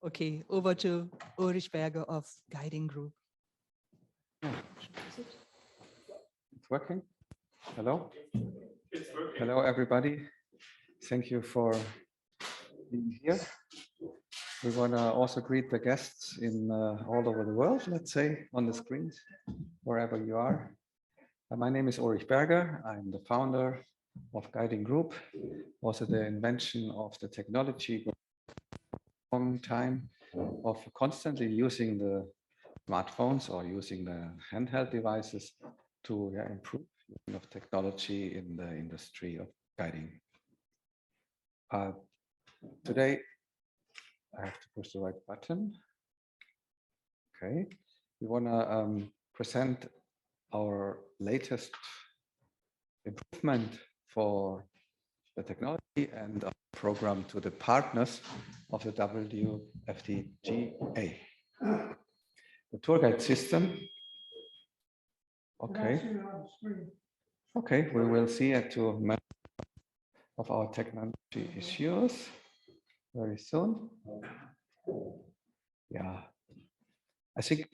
Okay, over to Urlich Berger of Guiding Group. It's working? Hello? Hello, everybody. Thank you for being here. We want to also greet the guests in all over the world, let's say, on the screens, wherever you are. My name is Urlich Berger. I'm the founder of Guiding Group, also the invention of the technology long time of constantly using the smartphones or using the handheld devices to improve of technology in the industry of guiding. Today, I have to push the right button. Okay, we want to present our latest improvement for the technology and our program to the partners of the WFDGA. The tour guide system. Okay. Okay, we will see at two of our technology issues very soon. Yeah, I think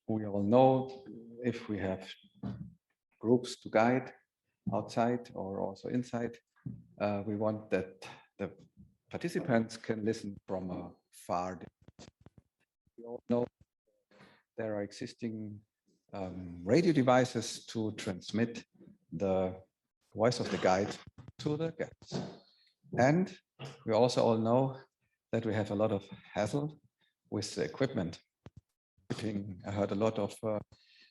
we all know if we have groups to guide outside or also inside, we want that the participants can listen from a far distance. We all know there are existing radio devices to transmit the voice of the guide to the guests. And we also all know that we have a lot of hassle with the equipment. I heard a lot of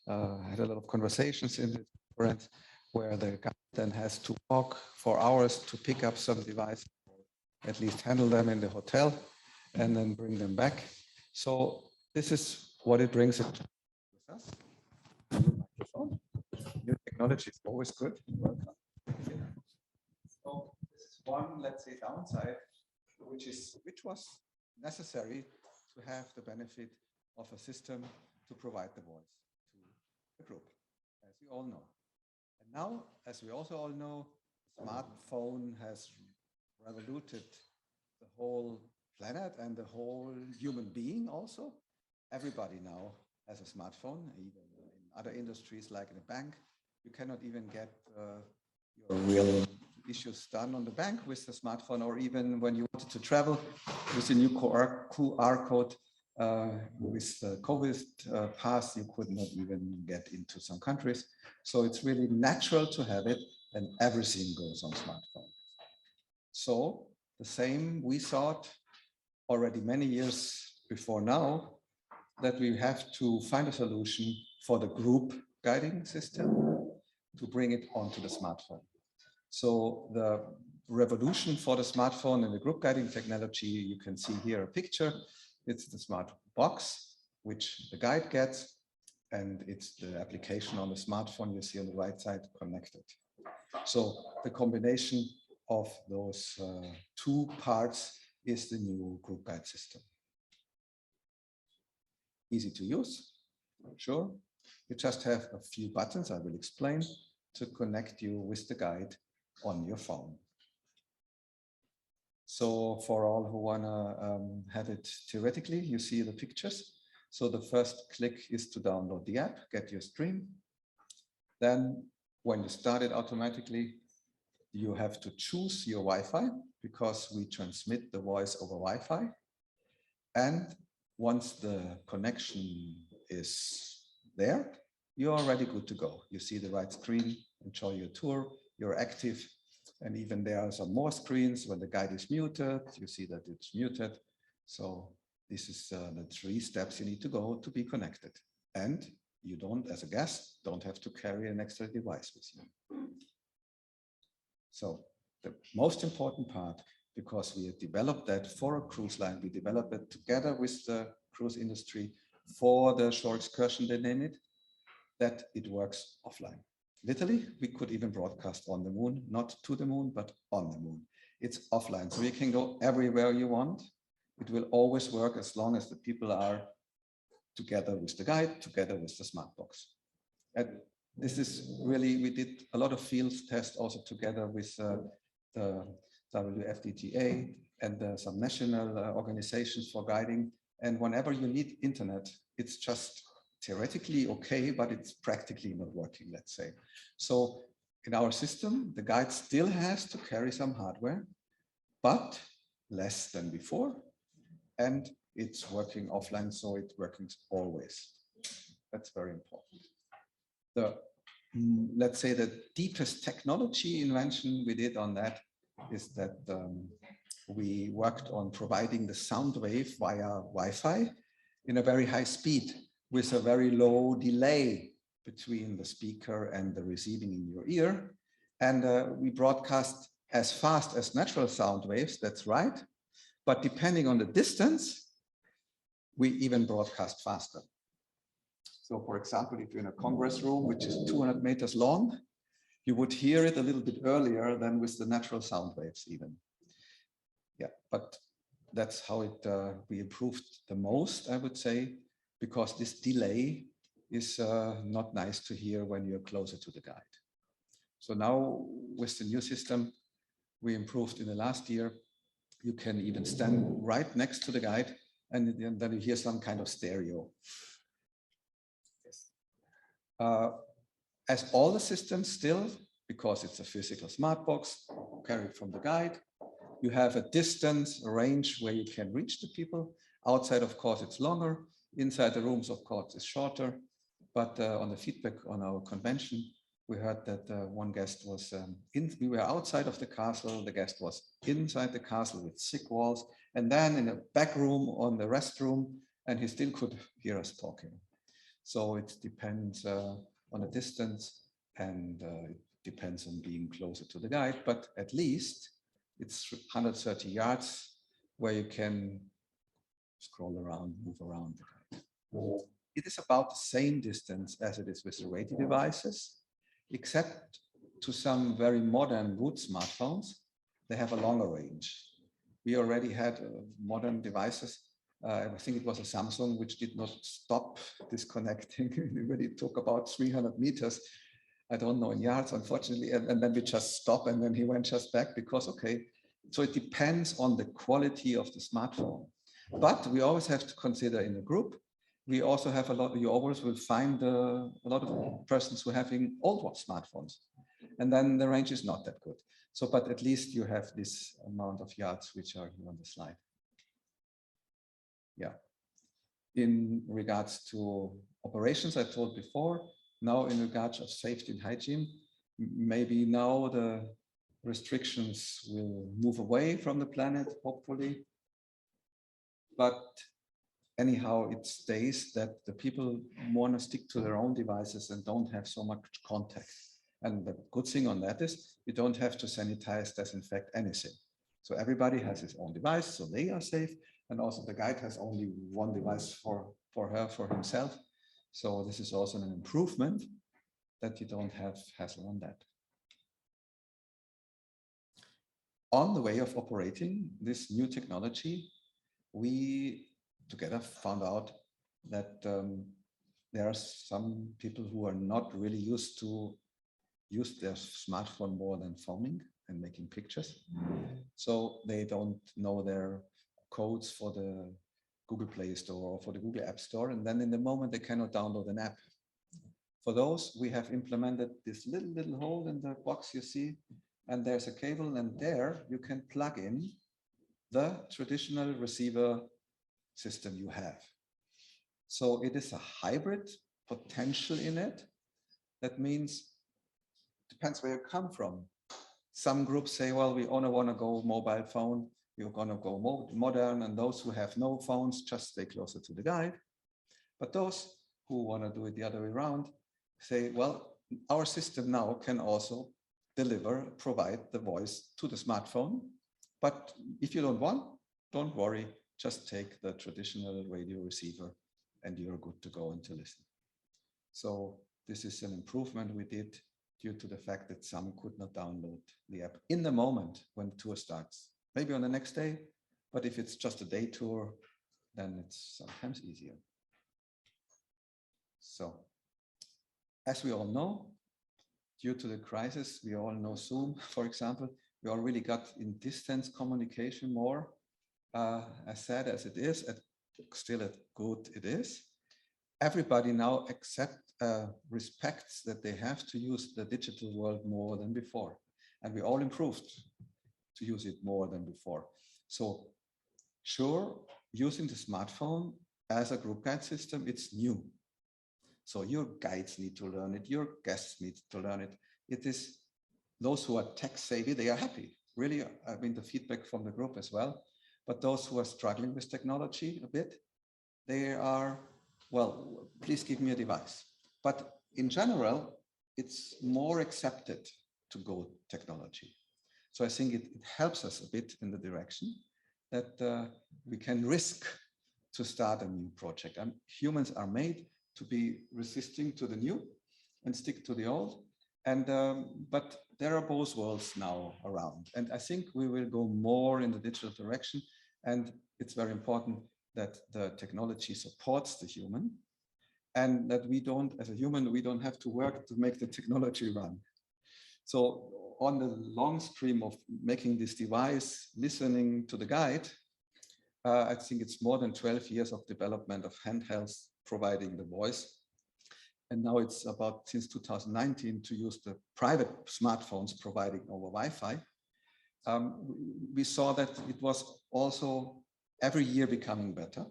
had a lot of conversations in the conference where the guide then has to walk for hours to pick up some device, at least handle them in the hotel, and then bring them back. So this is what it brings it with us. Microphone. New technology is always good. Welcome. So this is one, let's say, downside, which was necessary to have the benefit of a system to provide the voice to the group, as you all know. And now, as we also all know, the smartphone has revoluted the whole planet and the whole human being also. Everybody now has a smartphone, even in other industries like in a bank. You cannot even get your real issues done on the bank with the smartphone, or even when you wanted to travel with a new QR code with the COVID pass, you could not even get into some countries. So it's really natural to have it, and everything goes on smartphone. So the same we thought already many years before now, that we have to find a solution for the group guiding system to bring it onto the smartphone. So the revolution for the smartphone and the group guiding technology, you can see here a picture. It's the smart box, which the guide gets, and it's the application on the smartphone you see on the right side connected. So the combination of those two parts is the new group guide system. Easy to use, sure. You just have a few buttons, I will explain, to connect you with the guide on your phone. So for all who wanna have it theoretically, you see the pictures. So the first click is to download the app, get your stream. Then when you start it automatically, you have to choose your Wi-Fi because we transmit the voice over Wi-Fi. And once the connection is there, you're already good to go. You see the right screen, enjoy your tour, you're active. And even there are some more screens when the guide is muted, you see that it's muted. So this is the 3 steps you need to go to be connected. And you don't, as a guest, don't have to carry an extra device with you. So the most important part, because we have developed that for a cruise line, we developed it together with the cruise industry for the shore excursion, they name it, that it works offline. Literally, we could even broadcast on the moon, not to the moon, but on the moon. It's offline, so you can go everywhere you want. It will always work as long as the people are together with the guide, together with the smart box. And this is really, we did a lot of field tests also together with the WFDGA and some national organizations for guiding. And whenever you need internet, it's just theoretically okay, but it's practically not working, let's say. So in our system, the guide still has to carry some hardware, but less than before. And it's working offline, so it works always. That's very important. Let's say the deepest technology invention we did on that is that we worked on providing the sound wave via Wi-Fi in a very high speed with a very low delay between the speaker and the receiving in your ear. And we broadcast as fast as natural sound waves, that's right. But depending on the distance, we even broadcast faster. So for example, if you're in a Congress room, which is 200 meters long, you would hear it a little bit earlier than with the natural sound waves even. Yeah, but that's how it we improved the most, I would say, because this delay is not nice to hear when you're closer to the guide. So now with the new system we improved in the last year, you can even stand right next to the guide and then you hear some kind of stereo. As all the systems still, because it's a physical smart box carried from the guide, you have a distance, a range where you can reach the people. Outside, of course, it's longer. Inside the rooms, of course, it's shorter. But on the feedback on our convention, we heard that one guest was we were outside of the castle. The guest was inside the castle with thick walls, and then in a back room on the restroom, and he still could hear us talking. So it depends on the distance, and it depends on being closer to the guide, but at least it's 130 yards where you can scroll around, move around the guide. It is about the same distance as it is with the radio devices, except to some very modern wood smartphones, they have a longer range. We already had modern devices. I think it was a Samsung which did not stop disconnecting. It really took about 300 meters. I don't know in yards, unfortunately. And then we just stop and then he went just back because, okay. So it depends on the quality of the smartphone. But we always have to consider in a group. We also have a lot, you always will find a lot of persons who are having old smartphones. And then the range is not that good. So, but at least you have this amount of yards which are here on the slide. Yeah. In regards to operations, I told before, now in regards of safety and hygiene, maybe now the restrictions will move away from the planet, hopefully. But anyhow, it stays that the people want to stick to their own devices and don't have so much contact. And the good thing on that is you don't have to sanitize, disinfect anything. So everybody has his own device, so they are safe. And also the guide has only one device for her, for himself. So this is also an improvement that you don't have hassle on that. On the way of operating this new technology, we together found out that there are some people who are not really used to use their smartphone more than filming and making pictures. So they don't know their codes for the Google Play Store or for the Google App Store. And then in the moment they cannot download an app. For those, we have implemented this little hole in the box you see, and there's a cable, and there you can plug in the traditional receiver system you have. So it is a hybrid potential in it. That means, depends where you come from. Some groups say, well, we only want to go mobile phone. You're going to go modern, and those who have no phones just stay closer to the guide. But those who want to do it the other way around say, well, our system now can also provide the voice to the smartphone. But if you don't want, don't worry, just take the traditional radio receiver and you're good to go and to listen. So this is an improvement we did due to the fact that some could not download the app in the moment when the tour starts. Maybe on the next day, but if it's just a day tour, then it's sometimes easier. So, as we all know, due to the crisis, we all know Zoom, for example, we already got in distance communication more, as sad as it is, still as good it is. Everybody now respects that they have to use the digital world more than before. And we all improved to use it more than before. So sure, using the smartphone as a group guide system, it's new. So your guides need to learn it, your guests need to learn it. It is those who are tech savvy, they are happy. Really, I mean, the feedback from the group as well. But those who are struggling with technology a bit, they are, well, please give me a device. But in general, it's more accepted to go technology. So I think it helps us a bit in the direction that we can risk to start a new project. And humans are made to be resisting to the new and stick to the old. And but there are both worlds now around. And I think we will go more in the digital direction. And it's very important that the technology supports the human and that we don't, as a human, we don't have to work to make the technology run. So on the long stream of making this device, listening to the guide, I think it's more than 12 years of development of handhelds providing the voice. And now it's about, since 2019, to use the private smartphones providing over Wi-Fi. We saw that it was also every year becoming better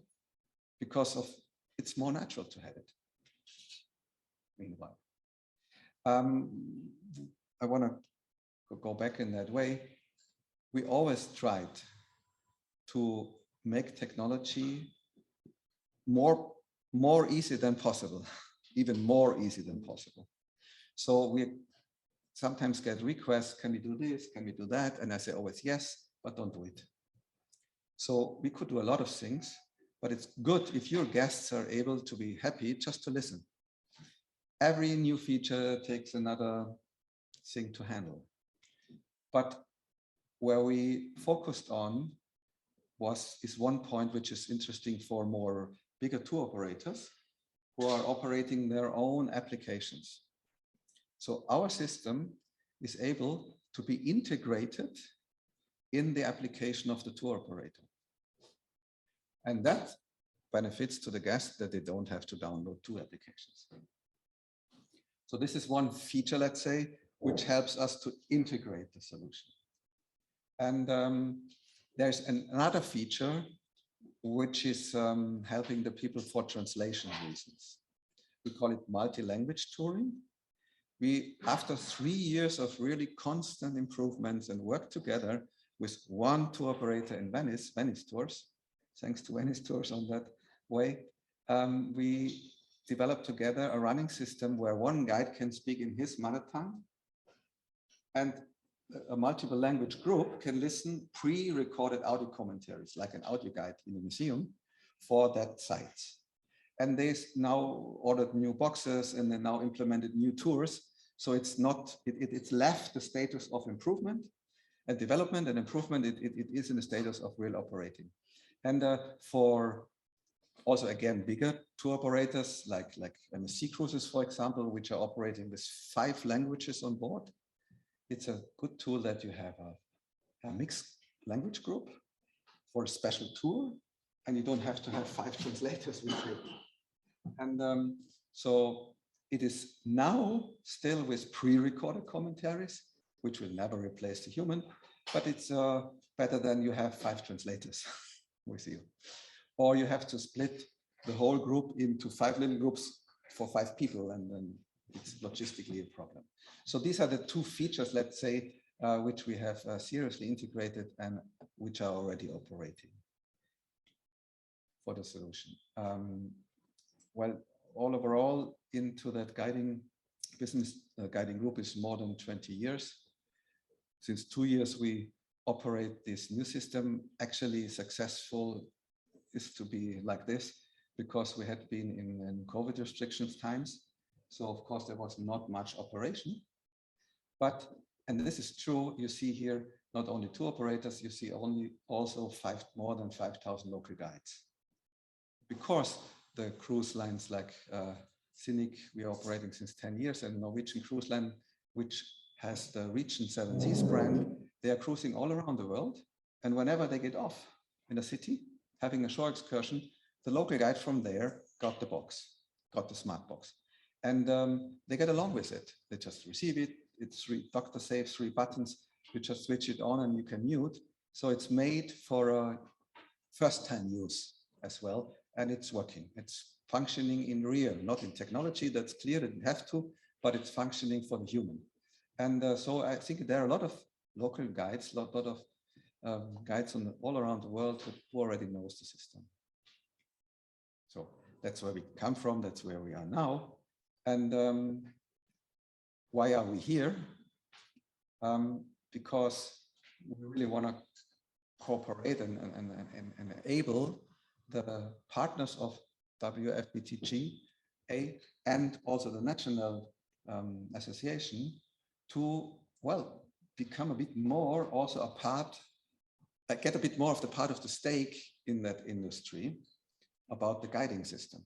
because of it's more natural to have it. Meanwhile, I want to go back in that way. We always tried to make technology more easy than possible, even more easy than possible. So we sometimes get requests, can we do this, can we do that? And I say always yes, but don't do it. So we could do a lot of things, but it's good if your guests are able to be happy just to listen. Every new feature takes another thing to handle. But where we focused on is one point which is interesting for more bigger tour operators who are operating their own applications. So our system is able to be integrated in the application of the tour operator. And that benefits to the guest that they don't have to download two applications. So this is one feature, let's say, which helps us to integrate the solution. And there's another feature which is helping the people for translation reasons. We call it multi-language touring. We, after 3 years of really constant improvements and work together with one tour operator in Venice Tours, thanks to Venice Tours on that way, we developed together a running system where one guide can speak in his mother tongue and a multiple language group can listen pre-recorded audio commentaries, like an audio guide in a museum for that site. And they now ordered new boxes and they now implemented new tours. So it's not, it's left the status of improvement and development and improvement. It is in the status of real operating. And for also, again, bigger tour operators like MSC Cruises, for example, which are operating with 5 languages on board, it's a good tool that you have a mixed language group for a special tour, and you don't have to have 5 translators with you. And so it is now still with pre-recorded commentaries, which will never replace the human, but it's better than you have 5 translators with you. Or you have to split the whole group into 5 little groups for 5 people, and then it's logistically a problem. So these are the 2 features, let's say, which we have seriously integrated and which are already operating for the solution. Well, all overall, into that guiding business, guiding group is more than 20 years. Since 2 years, we operate this new system. Actually, successful is to be like this because we had been in COVID restrictions times. So of course, there was not much operation. But, and this is true, you see here, not only 2 operators, you see also more than 5,000 local guides. Because the cruise lines like Cynic, we are operating since 10 years, and Norwegian Cruise Line, which has the Region 7 Seas brand, they are cruising all around the world. And whenever they get off in a city, having a short excursion, the local guide from there got the box, got the smart box. And they get along with it. They just receive it. It's doctor safe, 3 buttons. You just switch it on and you can mute. So it's made for a first-time use as well. And it's working. It's functioning in real, not in technology. That's clear, it didn't have to, but it's functioning for the human. And so I think there are a lot of local guides, a lot of guides all around the world who already knows the system. So that's where we come from. That's where we are now. And why are we here? Because we really want to cooperate and enable the partners of WFBTG and also the national association to, well, become a bit more also a part, get a bit more of the part of the stake in that industry about the guiding system.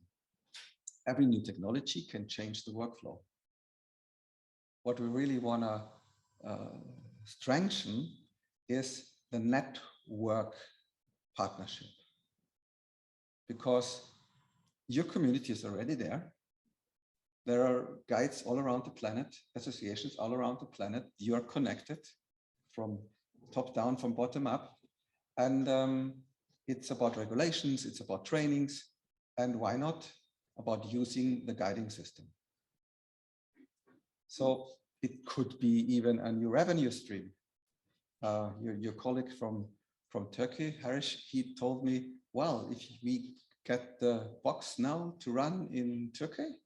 Every new technology can change the workflow. What we really want to strengthen is the network partnership, because your community is already there. There are guides all around the planet, associations all around the planet. You are connected from top down, from bottom up. And it's about regulations, it's about trainings, and why not about using the guiding system. So it could be even a new revenue stream. Your colleague from Turkey, Harish, he told me, well, if we get the box now to run in Turkey,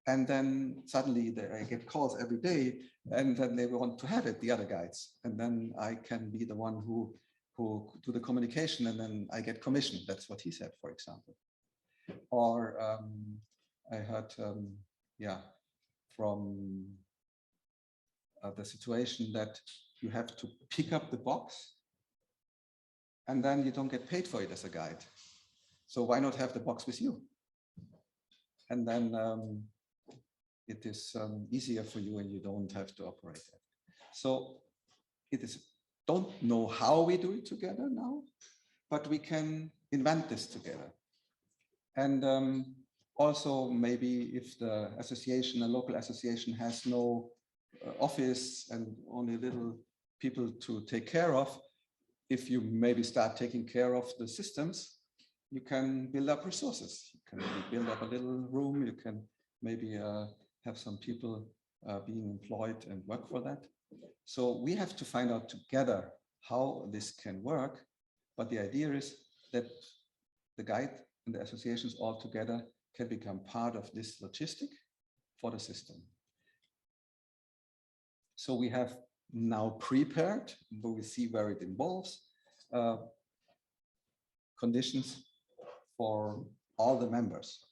and then suddenly I get calls every day, and then they want to have it, the other guides, and then I can be the one who do the communication, and then I get commission. That's what he said, for example. Or I heard, yeah, from the situation that you have to pick up the box and then you don't get paid for it as a guide. So why not have the box with you? And then it is easier for you and you don't have to operate it. So it is, don't know how we do it together now, but we can invent this together. And also maybe if the association, a local association has no office and only little people to take care of, if you maybe start taking care of the systems, you can build up resources. You can maybe build up a little room. You can maybe have some people being employed and work for that. So we have to find out together how this can work. But the idea is that the guide and the associations all together can become part of this logistic for the system. So we have now prepared, but we see where it involves conditions for all the members,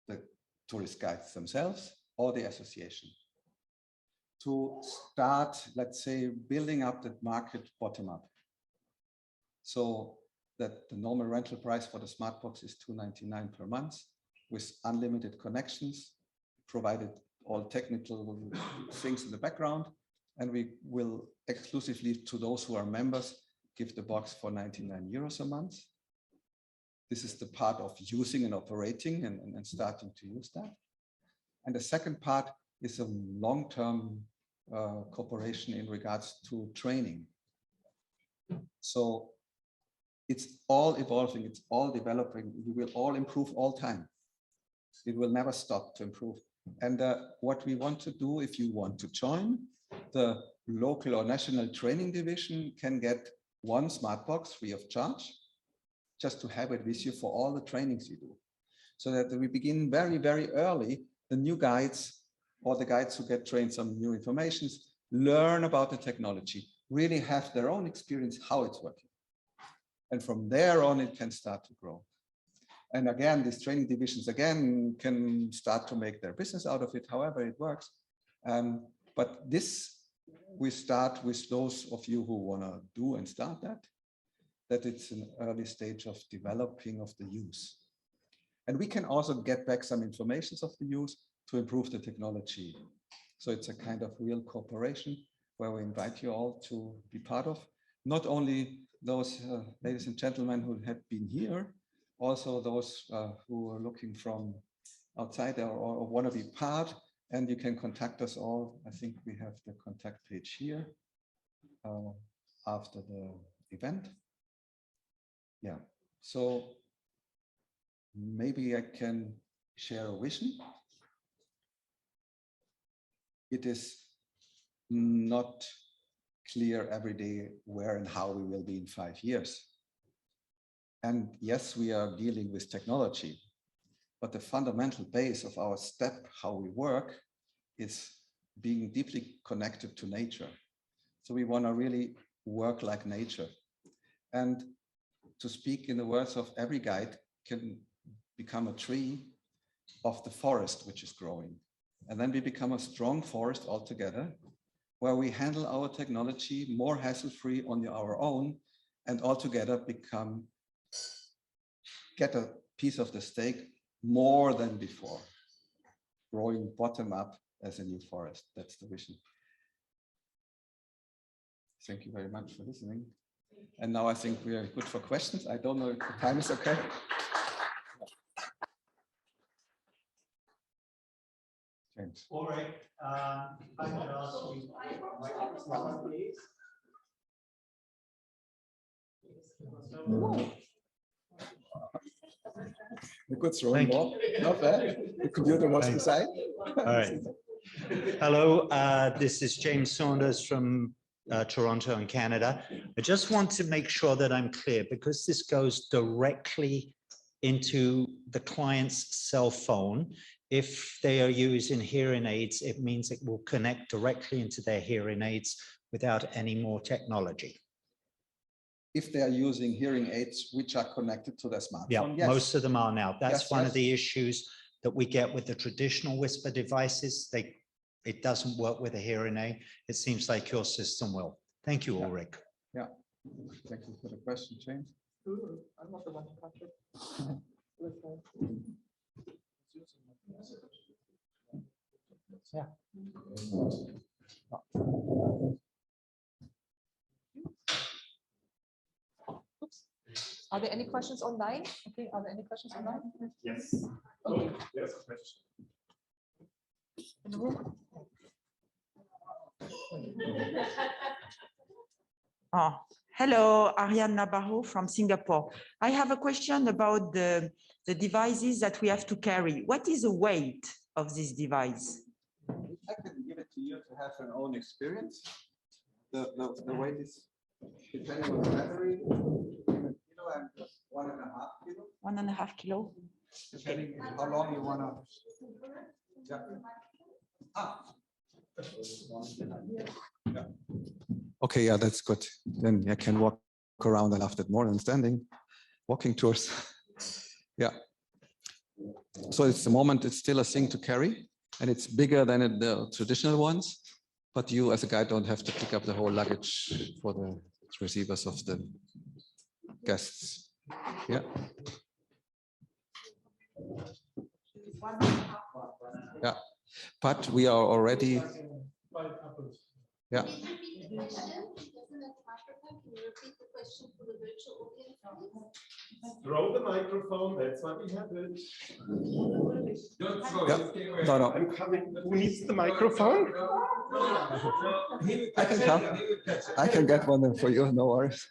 the tourist guides themselves or the association, to start, let's say, building up the market bottom up. So that the normal rental price for the smart box is $299 per month with unlimited connections, provided all technical things in the background. And we will exclusively to those who are members give the box for 99 euros a month. This is the part of using and operating and starting to use that. And the second part is a long-term cooperation in regards to training. So it's all evolving, it's all developing. We will all improve all time. It will never stop to improve. And what we want to do, if you want to join, the local or national training division can get one smart box free of charge, just to have it with you for all the trainings you do. So that we begin very, very early, the new guides or the guides who get trained some new informations, learn about the technology, really have their own experience how it's working. And from there on, it can start to grow. And again, these training divisions, again, can start to make their business out of it, however it works. But this, we start with those of you who want to do and start that it's an early stage of developing of the use. And we can also get back some information of the use to improve the technology. So it's a kind of real cooperation where we invite you all to be part of. Not only those ladies and gentlemen who have been here, also those who are looking from outside or want to be part, and you can contact us all. I think we have the contact page here after the event. Yeah, so maybe I can share a vision. It is not clear every day where and how we will be in 5 years. And yes, we are dealing with technology, but the fundamental base of our step, how we work, is being deeply connected to nature. So we want to really work like nature. And to speak in the words of every guide, can become a tree of the forest which is growing. And then we become a strong forest altogether, where we handle our technology more hassle-free on our own, and altogether get a piece of the steak more than before, growing bottom up as a new forest. That's the vision. Thank you very much for listening. And now I think we are good for questions. I don't know if the time is okay. James. All right. I could ask you, please. A good throwing ball. Not bad. The computer was beside. All right. Hello, this is James Saunders from Toronto in Canada. I just want to make sure that I'm clear, because this goes directly into the client's cell phone. If they are using hearing aids, it means it will connect directly into their hearing aids without any more technology. If they are using hearing aids which are connected to their smartphone, Yeah, yes. most of them are now. That's Yes, one yes. of the issues that we get with the traditional whisper devices. It doesn't work with a hearing aid. It seems like your system will. Thank you, Ulrich. Yeah, thank you for the question, James. I'm not the one to catch it. Yeah. Are there any questions online? Okay, are there any questions online? Yes. Oh, there's a question. In the room? Hello, Ariane Nabarro from Singapore. I have a question about the devices that we have to carry. What is the weight of this device? I can give it to you to have an own experience. The weight is depending on the battery, in a kilo and 1.5 kilo. 1.5 kilo. Depending on how long you want to. Yeah. Yeah. Okay, yeah, that's good. Then I can walk around. I loved it more than standing. Walking tours. Yeah. So it's the moment, it's still a thing to carry, and it's bigger than the traditional ones. But you as a guide don't have to pick up the whole luggage for the receivers of the guests. Yeah. Yeah. But we are already. Yeah. Throw the microphone, that's what we have. Don't throw it. No, no. I'm coming. Who needs the microphone? I can come. I can get one for you, no worries.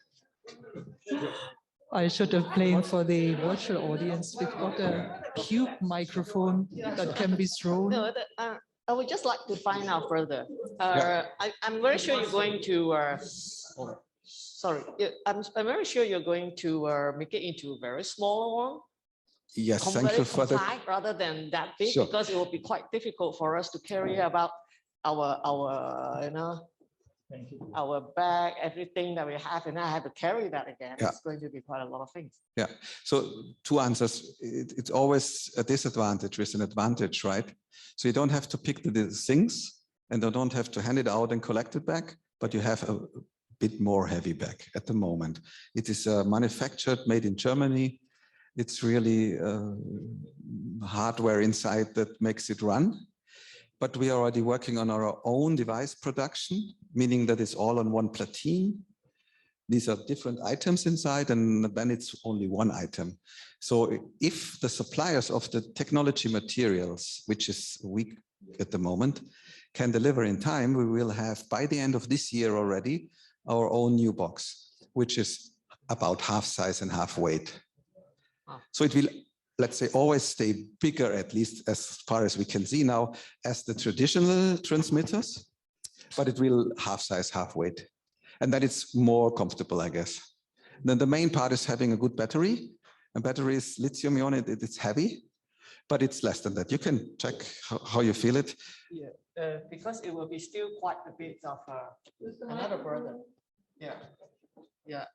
I should have planned for the virtual audience. We've got a cube microphone that can be thrown. No, I would just like to find out further. Yeah. I'm very sure you're going to. Sorry, I'm very sure you're going to make it into a very small one. Yes, thank you for that. Rather than that big, Sure. because it will be quite difficult for us to carry about our our bag, everything that we have, and I have to carry that again. Yeah. It's going to be quite a lot of things. Yeah. So 2 answers. It's always a disadvantage with an advantage, right? So you don't have to pick the things, and you don't have to hand it out and collect it back, but you have a bit more heavy bag at the moment. It is manufactured, made in Germany. It's really hardware inside that makes it run. but we are already working on our own device production, meaning that it's all on one platine. These are different items inside, and then it's only one item. So if the suppliers of the technology materials, which is weak at the moment, can deliver in time, we will have by the end of this year already our own new box, which is about half size and half weight. So it will, let's say, always stay bigger, at least as far as we can see now, as the traditional transmitters, but it will half size, half weight. And then it's more comfortable, I guess. Then the main part is having a good battery. And battery is lithium ion, it's heavy, but it's less than that. You can check how you feel it. Yeah, because it will be still quite a bit of another burden. Yeah, yeah.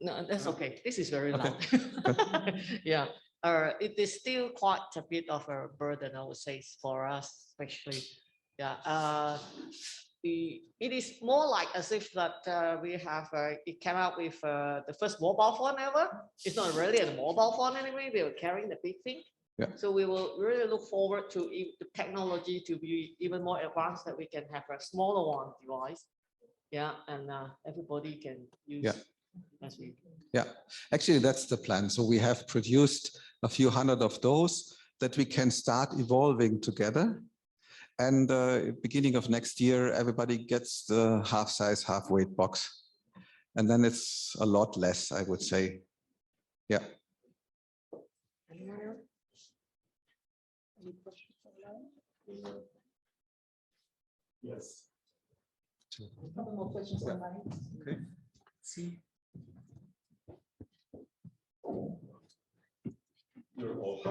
No, that's okay. This is very loud. Yeah, it is still quite a bit of a burden, I would say, for us, especially. Yeah. It is more like as if that we have it came out with the first mobile phone ever. It's not really a mobile phone anyway. We were carrying the big thing. Yeah. So we will really look forward to the technology to be even more advanced, that we can have a smaller one device. Yeah, and everybody can use. Yeah. As we. Yeah, actually that's the plan. So we have produced a few hundred of those that we can start evolving together. And beginning of next year, everybody gets the half size, half weight box. And then it's a lot less, I would say. Yeah. Yes. A couple more questions online. Okay. See. You're all.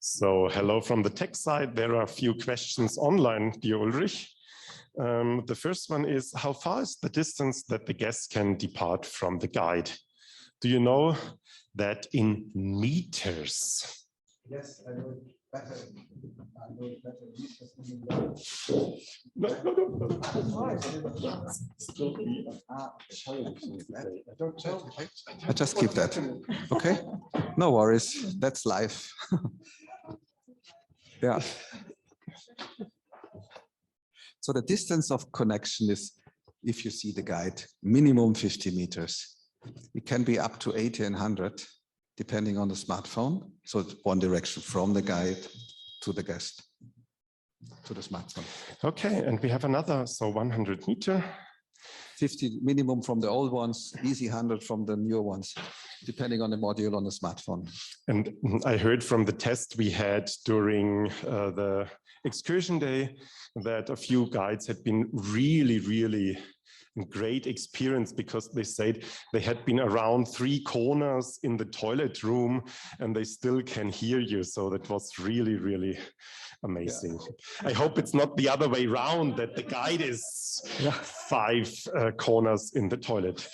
So hello from the tech side. There are a few questions online, dear Ulrich. The first one is, how far is the distance that the guest can depart from the guide? Do you know that in meters? Yes, I know it better. I know it better. I just keep that. Okay, no worries. That's life. Yeah. So the distance of connection is, if you see the guide, minimum 50 meters. It can be up to 80 and 100, depending on the smartphone. So it's one direction from the guide to the guest, to the smartphone. Okay, and we have another, so 100 meter. 50 minimum from the old ones, easy 100 from the newer ones, depending on the module on the smartphone. And I heard from the test we had during the excursion day that a few guides had been really great experience, because they said they had been around 3 corners in the toilet room and they still can hear you. So that was really amazing. Yeah. I hope it's not the other way around, that the guide is 5 corners in the toilet.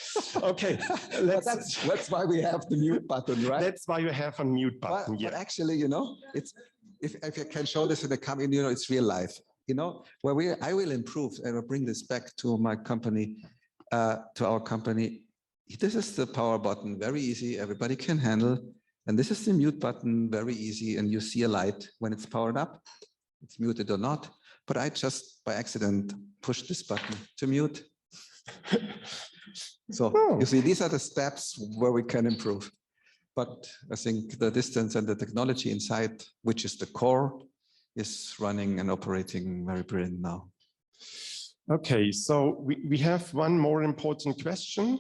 Okay, that's why we have the mute button, right? That's why you have a mute button. But actually, you know, it's if I can show this in the camera, you know, it's real life. You know, where I will improve and I'll bring this back to my company, to our company. This is the power button, very easy, everybody can handle. And this is the mute button, very easy. And you see a light when it's powered up, it's muted or not. But I just by accident pushed this button to mute. So you see, these are the steps where we can improve. But I think the distance and the technology inside, which is the core, is running and operating very brilliant now. Okay, so we have one more important question.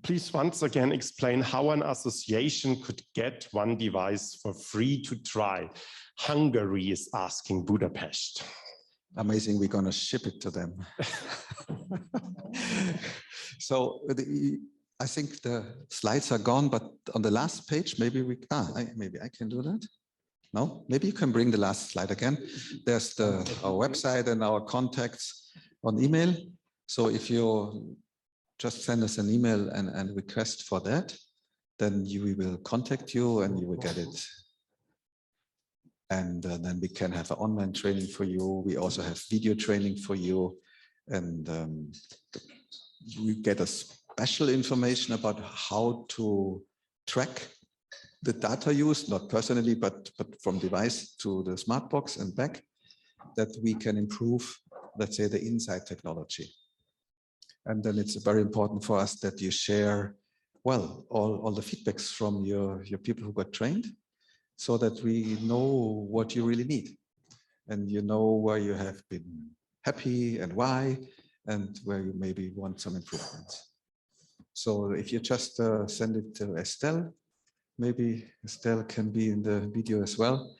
Please once again explain how an association could get one device for free to try. Hungary is asking Budapest. Amazing, we're going to ship it to them. So I think the slides are gone, but on the last page, maybe maybe I can do that. No, maybe you can bring the last slide again. There's our website and our contacts on email. So if you just send us an email and request for that, then we will contact you and you will get it. And then we can have an online training for you. We also have video training for you. And we get a special information about how to track the data used, not personally, but from device to the smart box and back, that we can improve, let's say, the inside technology. And then it's very important for us that you share, well, all the feedbacks from your people who got trained, so that we know what you really need. And you know where you have been happy and why, and where you maybe want some improvements. So if you just send it to Estelle, maybe Estelle can be in the video as well.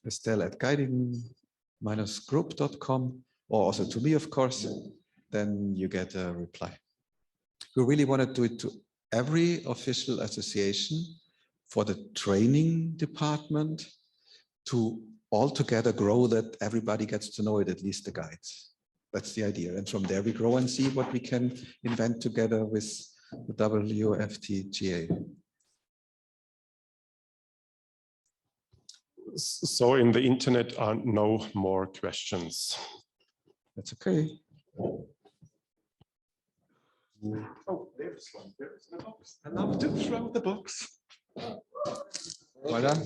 Estelle at guiding-group.com, or also to me, of course, then you get a reply. We really want to do it to every official association, for the training department, to all together grow, that everybody gets to know it, at least the guides. That's the idea. And from there we grow and see what we can invent together with the WFTGA. So in the internet are no more questions. That's okay. Oh, there's one. There's the box. I love to throw the box. Well done.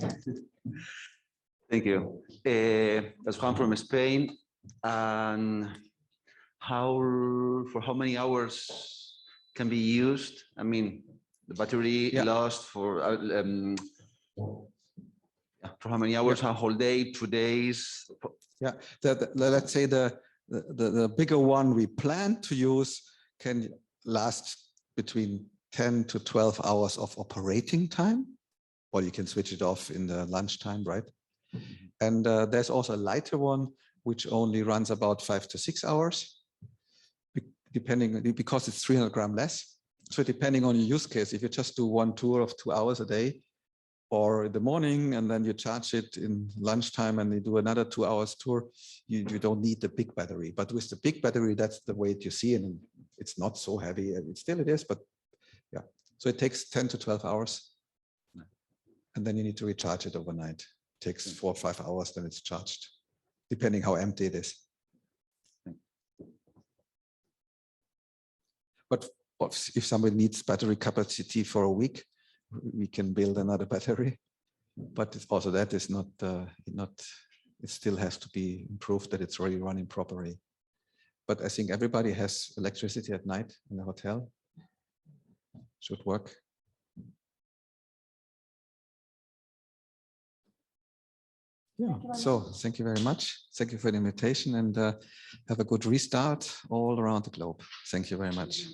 Thank you. That's Juan from Spain. And for how many hours can be used? I mean, the battery lost for how many hours? A whole day, 2 days? Yeah, let's say the bigger one we plan to use can last between 10 to 12 hours of operating time, or you can switch it off in the lunchtime, right? And there's also a lighter one, which only runs about 5 to 6 hours, depending, because it's 300 grams less. So depending on your use case, if you just do one tour of 2 hours a day, or in the morning, and then you charge it in lunchtime and you do another 2 hours tour, you don't need the big battery. But with the big battery, that's the weight you see, and it's not so heavy. It is, but yeah. So it takes 10 to 12 hours. And then you need to recharge it overnight. It takes 4 or 5 hours, then it's charged, depending how empty it is. But if somebody needs battery capacity for a week, we can build another battery. But it's also that is not, it still has to be improved that it's really running properly. But I think everybody has electricity at night in the hotel. Should work. Yeah, so thank you very much. Thank you for the invitation, and have a good restart all around the globe. Thank you very much.